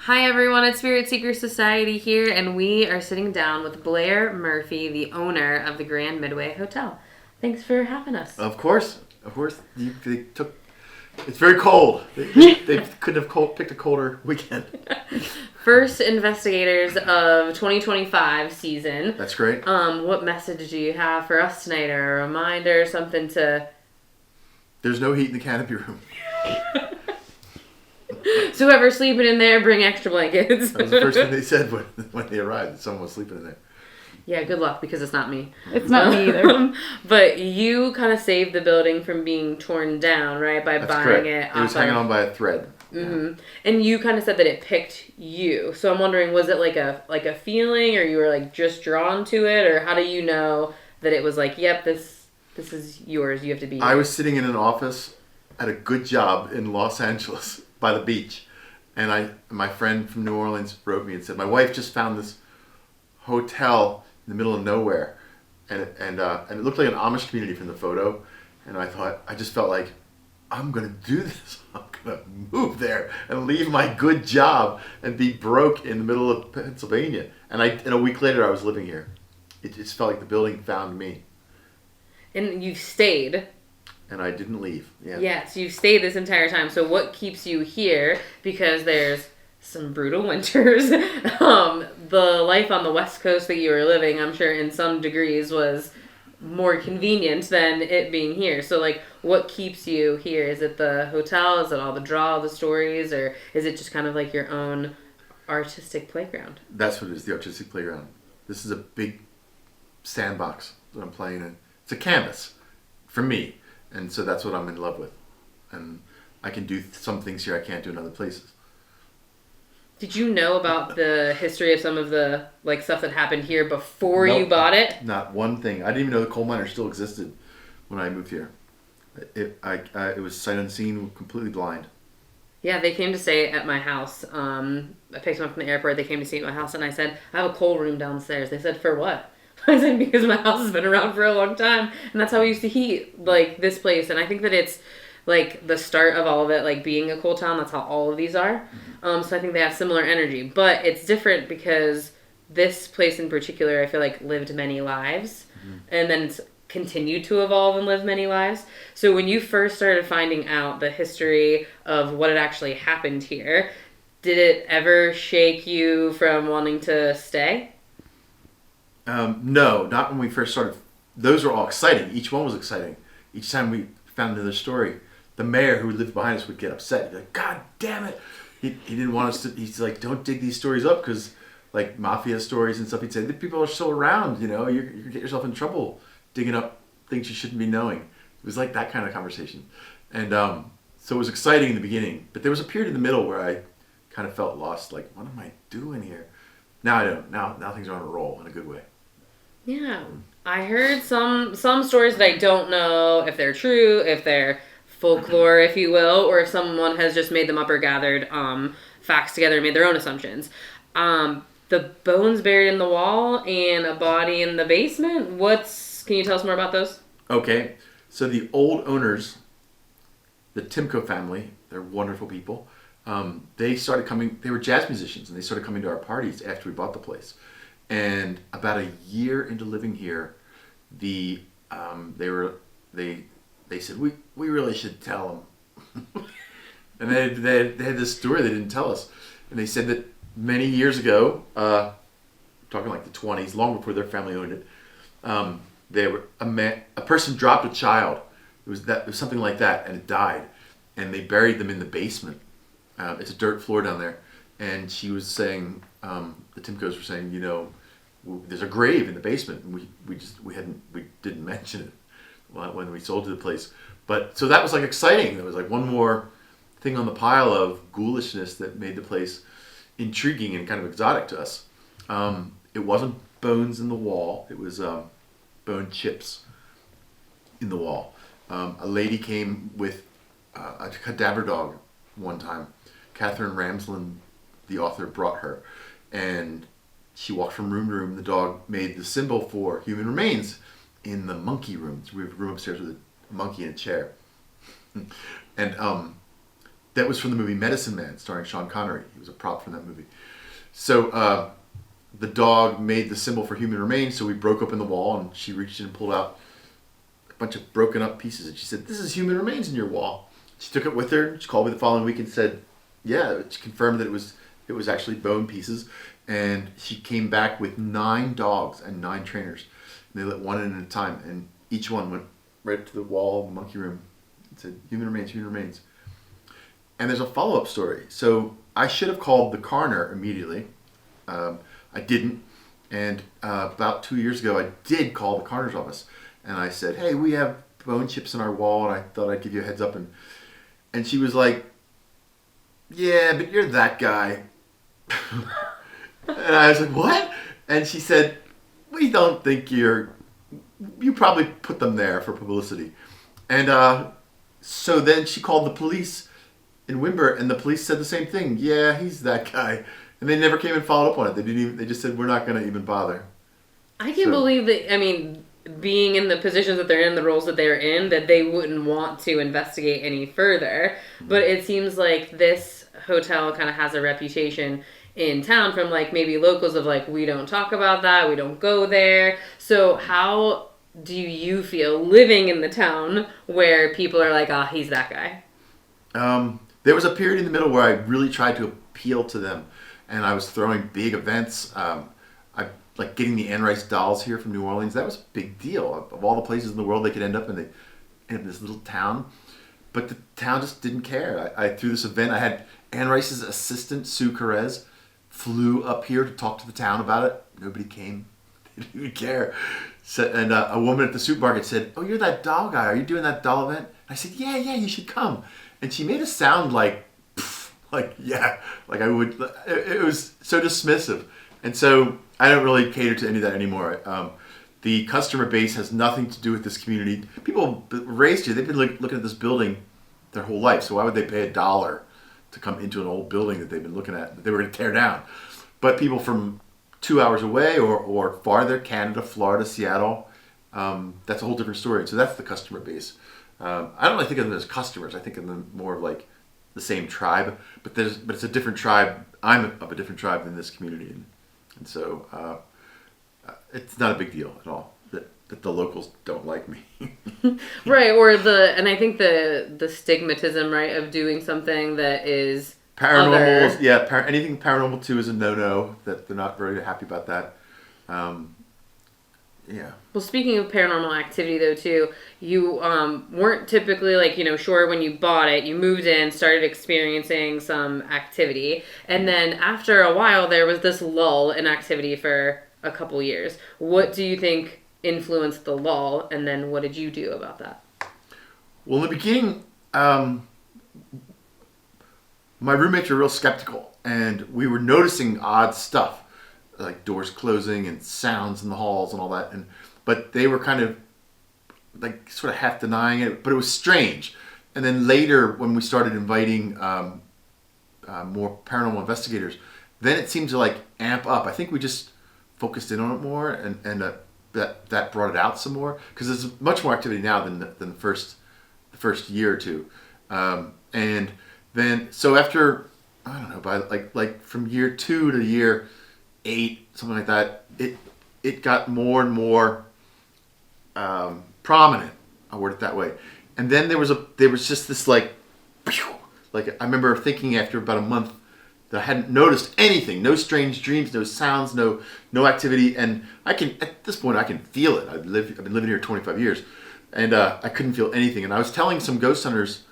Hi everyone, it's Spirit Seeker Society here, and we are sitting down with Blair Murphy, the owner of the Grand Midway Hotel. Thanks for having us. Of course. They took. It's very cold. They couldn't have picked a colder weekend. First investigators of 2025 season. That's great. What message do you have for us tonight, or a reminder, something to... There's no heat in the canopy room. So whoever's sleeping in there, bring extra blankets. That was the first thing they said when they arrived, that someone was sleeping in there. Yeah, good luck, because it's not me. It's not me either. But you kind of saved the building from being torn down, right? By That's buying correct. it. It was hanging on by a thread. Mm-hmm. Yeah. And you kind of said that it picked you. So I'm wondering, was it like a feeling, or you were like just drawn to it, or how do you know that it was like, yep, this is yours, you have to be here? I was sitting in an office at a good job in Los Angeles by the beach, and my friend from New Orleans wrote me and said, my wife just found this hotel in the middle of nowhere, and it looked like an Amish community from the photo, and I just felt like, I'm gonna do this. I'm gonna move there and leave my good job and be broke in the middle of Pennsylvania. And a week later I was living here. It just felt like the building found me. And you stayed. And I didn't leave. Yeah. Yeah, so you've stayed this entire time. So what keeps you here? Because there's some brutal winters. The life on the West Coast that you were living, I'm sure in some degrees was more convenient than it being here. So like, what keeps you here? Is it the hotel? Is it all the draw, the stories? Or is it just kind of like your own artistic playground? That's what it is, the artistic playground. This is a big sandbox that I'm playing in. It's a canvas for me. And so that's what I'm in love with. And I can do some things here I can't do in other places. Did you know about the history of some of the like stuff that happened here before Nope, you bought it? Not one thing. I didn't even know the coal miners still existed when I moved here. It was sight unseen, completely blind. Yeah, they came to stay at my house. I picked them up from the airport. They came to stay at my house, and I said, I have a coal room downstairs. They said, for what? I said, because my house has been around for a long time, and that's how we used to heat like this place. And I think that it's like the start of all of it, like being a coal town. That's how all of these are. So I think they have similar energy, but it's different because this place in particular, I feel like lived many lives, and then it's continued to evolve and live many lives. So when you first started finding out the history of what had actually happened here, did it ever shake you from wanting to stay? No, not when we first started. Those were all exciting. Each one was exciting. Each time we found another story, the mayor who lived behind us would get upset. He'd be like, God damn it. He didn't want us to, he's like, don't dig these stories up, because like mafia stories and stuff, he'd say, the people are still around, you know, you're going to get yourself in trouble digging up things you shouldn't be knowing. It was like that kind of conversation. And so it was exciting in the beginning, but there was a period in the middle where I kind of felt lost, like, what am I doing here? Now I don't. Now things are on a roll in a good way. Yeah. I heard some stories that I don't know if they're true, if they're folklore, if you will, or if someone has just made them up or gathered facts together and made their own assumptions. The bones buried in the wall and a body in the basement. Can you tell us more about those? Okay, so the old owners, the Timko family, they're wonderful people. They started coming. They were jazz musicians, and they started coming to our parties after we bought the place. And about a year into living here, they said we really should tell them. And they had this story they didn't tell us, and they said that many years ago, talking like the 20s, long before their family owned it, a person dropped a child. It was something like that, and it died, and they buried them in the basement. It's a dirt floor down there, and she was saying, the Timkos were saying, you know, there's a grave in the basement, and we didn't mention it when we sold to the place. But so that was like exciting. There was like one more thing on the pile of ghoulishness that made the place intriguing and kind of exotic to us. It wasn't bones in the wall. It was bone chips in the wall. A lady came with a cadaver dog one time. Catherine Ramsland, the author, brought her, and she walked from room to room. The dog made the symbol for human remains in the monkey room. So we have a room upstairs with a monkey in a chair. And that was from the movie Medicine Man, starring Sean Connery. He was a prop from that movie. So the dog made the symbol for human remains, so we broke open the wall, and she reached in and pulled out a bunch of broken up pieces, and she said, "This is human remains in your wall." She took it with her. She called me the following week and said, "Yeah," she confirmed that it was actually bone pieces, and she came back with 9 dogs and 9 trainers. And they let one in at a time, and each one went right up to the wall of the monkey room and said, "Human remains, human remains." And there's a follow-up story. So I should have called the coroner immediately. I didn't. And about 2 years ago, I did call the coroner's office. And I said, "Hey, we have bone chips in our wall, and I thought I'd give you a heads up." And she was like, "Yeah, but you're that guy." And I was like, "What?" And she said, "We don't think you probably put them there for publicity." And so then she called the police in Windber, and the police said the same thing. "Yeah, he's that guy." And they never came and followed up on it. They just said, "We're not going to even bother." I can't believe that, I mean, being in the positions that they're in, the roles that they're in, that they wouldn't want to investigate any further. But it seems like this hotel kind of has a reputation in town from, like, maybe locals of, like, we don't talk about that, we don't go there. So how do you feel living in the town where people are like, "Ah, he's that guy"? There was a period in the middle where I really tried to appeal to them, and I was throwing big events. I like getting the Anne Rice dolls here from New Orleans. That was a big deal. Of all the places in the world they could end up in, they end up in this little town. But the town just didn't care. I threw this event. I had Anne Rice's assistant, Sue Carez, flew up here to talk to the town about it. Nobody came. They didn't even care. So, and a woman at the supermarket said, "Oh, you're that doll guy. Are you doing that doll event?" I said, yeah, you should come." And she made us sound like I would. It was so dismissive. And so I don't really cater to any of that anymore. The customer base has nothing to do with this community. People raised here, they've been looking at this building their whole life. So why would they pay $1 to come into an old building that they've been looking at, that they were going to tear down? But people from 2 hours away or farther, Canada, Florida, Seattle, that's a whole different story. So that's the customer base. I don't really think of them as customers. I think of them more of like the same tribe, but it's a different tribe. I'm of a different tribe than this community, and so it's not a big deal at all that the locals don't like me. Right, and I think the stigmatism, right, of doing something that is paranormal. other. Yeah, anything paranormal too is a no. That they're not very happy about that. Yeah. Well, speaking of paranormal activity, though, too, you weren't typically, like, sure, when you bought it, you moved in, started experiencing some activity, and then after a while, there was this lull in activity for a couple years. What do you think influenced the lull, and then what did you do about that? Well, in the beginning, my roommates were real skeptical, and we were noticing odd stuff, like doors closing and sounds in the halls and all that, but they were kind of like sort of half denying it, but it was strange. And then later, when we started inviting more paranormal investigators, then it seemed to like amp up. I think we just focused in on it more, and that brought it out some more, because there's much more activity now than the first year or two. And then so after, I don't know, by like from year 2 to year 8, something like that, it got more and more prominent. I'll word it that way. And then there was just this like I remember thinking after about a month that I hadn't noticed anything, no strange dreams, no sounds, no activity, and at this point I can feel it. I've been living here 25 years, and I couldn't feel anything. And I was telling some ghost hunters,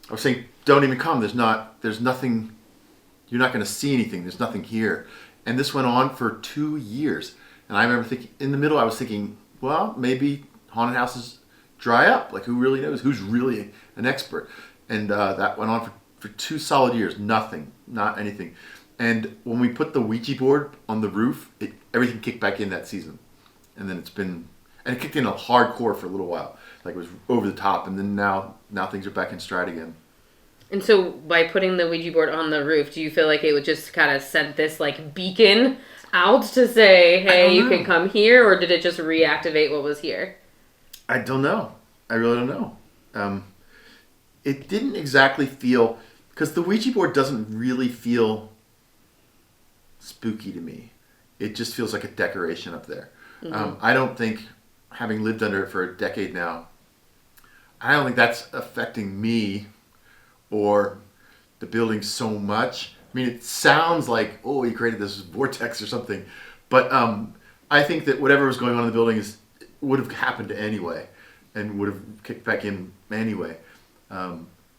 I was saying, "Don't even come. There's nothing. You're not going to see anything. There's nothing here." And this went on for 2 years. And I remember thinking, in the middle, I was thinking, well, maybe haunted houses dry up. Like, who really knows? Who's really an expert? And that went on for 2 solid years. Nothing. Not anything. And when we put the Ouija board on the roof, everything kicked back in that season. And then it kicked in a hardcore for a little while. Like, it was over the top. And then now things are back in stride again. And so by putting the Ouija board on the roof, do you feel like it would just kind of send this like beacon out to say, "Hey, you can come here," or did it just reactivate what was here? I don't know. I really don't know. It didn't exactly feel because the Ouija board doesn't really feel spooky to me. It just feels like a decoration up there. I don't think, having lived under it for a decade now, I don't think that's affecting me or the building so much. I mean, it sounds like, oh, he created this vortex or something, but I think that whatever was going on in the building would have happened anyway, and would have kicked back in anyway.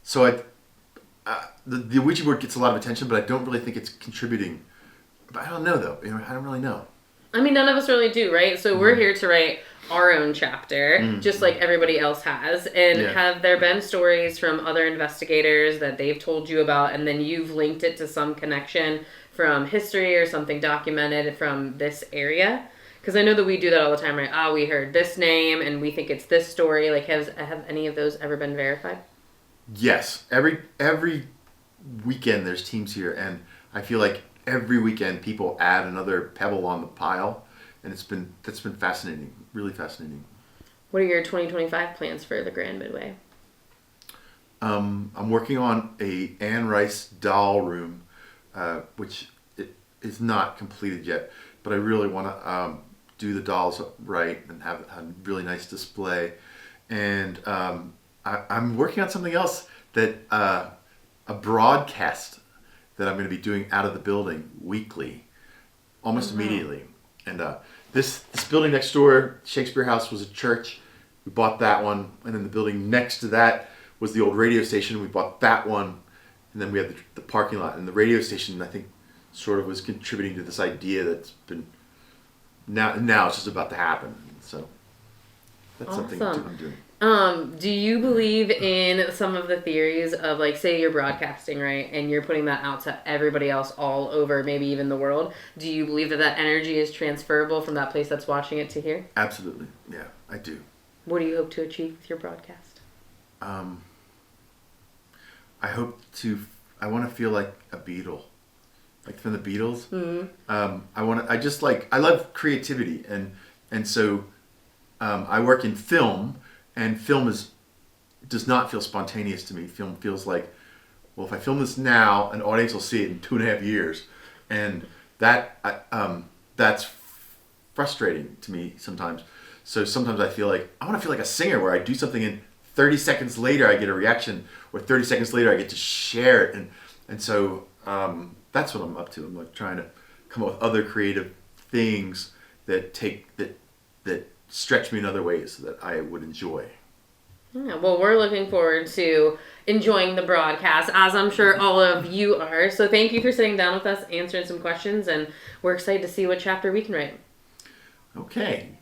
So the Ouija board gets a lot of attention, but I don't really think it's contributing. But I don't know though. I don't really know. I mean, none of us really do, right? So we're here to write our own chapter, just like everybody else has. And have there been stories from other investigators that they've told you about, and then you've linked it to some connection from history or something documented from this area? Because I know that we do that all the time, right? We heard this name, and we think it's this story. Like, have any of those ever been verified? Yes. Every weekend there's teams here, and I feel like every weekend people add another pebble on the pile, and that's been fascinating, really fascinating. What are your 2025 plans for the Grand Midway? I'm working on a Anne Rice doll room, which it is not completed yet, but I really want to do the dolls right and have a really nice display. And I'm working on something else, that a broadcast that I'm going to be doing out of the building weekly, almost immediately. And this building next door, Shakespeare House, was a church. We bought that one, and then the building next to that was the old radio station. We bought that one, and then we had the parking lot. And the radio station, I think, sort of was contributing to this idea that's been now it's just about to happen. So that's something I'm doing. Do you believe in some of the theories of, like, say you're broadcasting, right, and you're putting that out to everybody else all over, maybe even the world? Do you believe that energy is transferable from that place that's watching it to here? Absolutely. Yeah, I do. What do you hope to achieve with your broadcast? I want to feel like a Beatle, like from the Beatles. I love creativity, and so I work in film. And film does not feel spontaneous to me. Film feels like, well, if I film this now, an audience will see it in 2.5 years, and that's frustrating to me sometimes. So sometimes I feel like I want to feel like a singer, where I do something and 30 seconds later I get a reaction, or 30 seconds later I get to share it, and so that's what I'm up to. I'm like trying to come up with other creative things that stretch me in other ways that I would enjoy. Yeah, well, we're looking forward to enjoying the broadcast, as I'm sure all of you are. So thank you for sitting down with us, answering some questions, and we're excited to see what chapter we can write. Okay.